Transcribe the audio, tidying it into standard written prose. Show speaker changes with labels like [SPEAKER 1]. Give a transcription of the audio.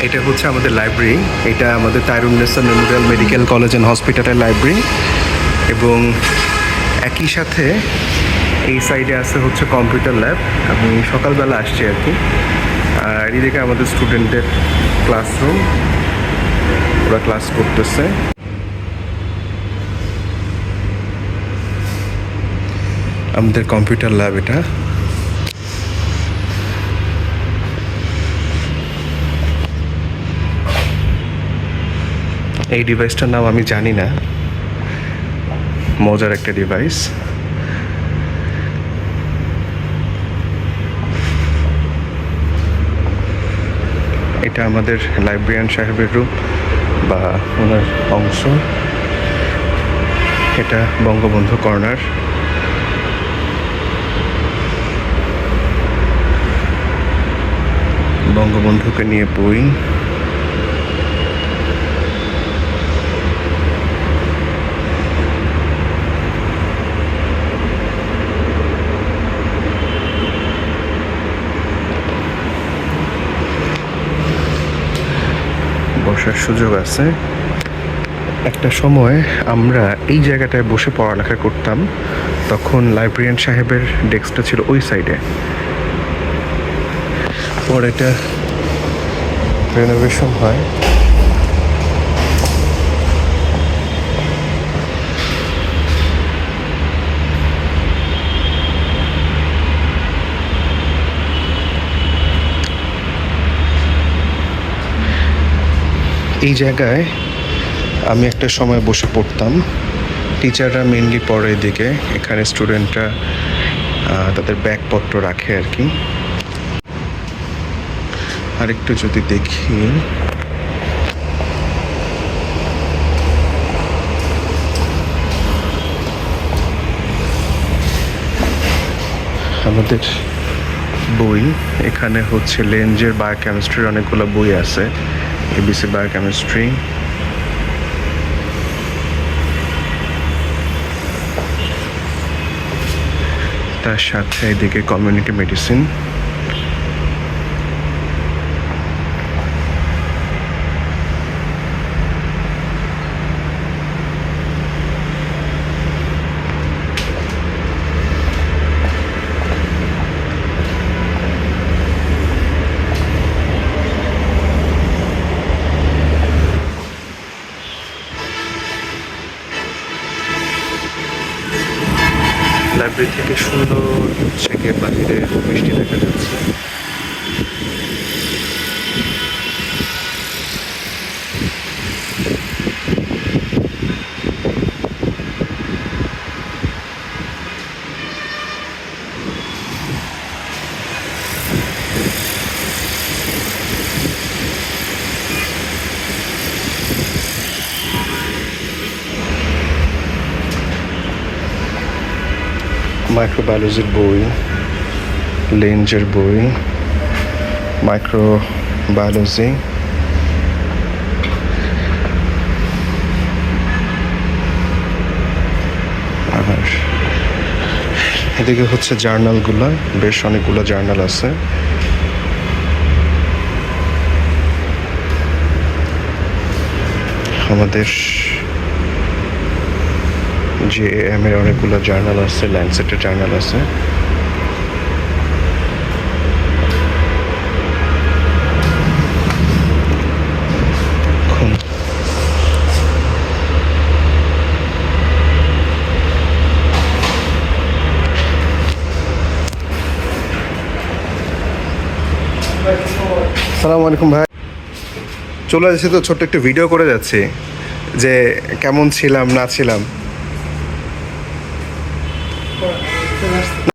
[SPEAKER 1] এটা হচ্ছে আমাদের লাইব্রেরি। এটা আমাদের তাইরুন্নেসা মেমোরিয়াল মেডিকেল কলেজ অ্যান্ড হসপিটালের লাইব্রেরি, এবং একই সাথে এই সাইডে আছে হচ্ছে কম্পিউটার ল্যাব। আমি সকালবেলা আসছি আর কি। আর এদিকে আমাদের স্টুডেন্টদের ক্লাসরুম, ওরা ক্লাস করতেছে। আমাদের কম্পিউটার ল্যাব এটা। এই ডিভাইসটার নাম আমি জানি না, মজার একটা ডিভাইস। এটা আমাদের লাইব্রেরিয়ান সাহেবের রুম বা ওনার অংশ। এটা বঙ্গবন্ধু কর্নার। বঙ্গবন্ধুকে নিয়ে বই। বসার সুযোগ আছে। একটা সময় আমরা এই জায়গাটায় বসে পড়ালেখা করতাম, তখন লাইব্রেরিয়ান সাহেবের ডেস্কটা ছিল ওই সাইডে। পরে এটা রেনোভেশন হয়। এই জায়গায় আমি একটা সময় বসে পড়তাম। টিচাররা মেনলি পড়ে এদিকে, এখানে স্টুডেন্টরা তাদের ব্যাগপত্র রাখে আর কি। আরেকটু যদি দেখি, আমাদের বই এখানে হচ্ছে লেঞ্জের বায়োকেমিস্ট্রির অনেকগুলো বই আছে। এবিসি বায়োকেমিস্ট্রি, তার সাথে এদিকে কমিউনিটি মেডিসিন। লাইব্রেরি থেকে সুন্দর হচ্ছে গিয়ে বাহিরে বৃষ্টি দেখা যাচ্ছে। মাইক্রোবায়োলজির বই, লেঞ্জের বই, মাইক্রোবায়োলজি। আর এদিকে হচ্ছে জার্নালগুলো, বেশ অনেকগুলো জার্নাল আছে। আমাদের JAM এর অনেকগুলো জার্নাল আছে, ল্যান্ডসেটের জার্নাল আছে। আসসালামু আলাইকুম ভাই। চলে যাচ্ছে তো, ছোট্ট একটা ভিডিও করে যাচ্ছি যে কেমন ছিলাম না ছিলাম।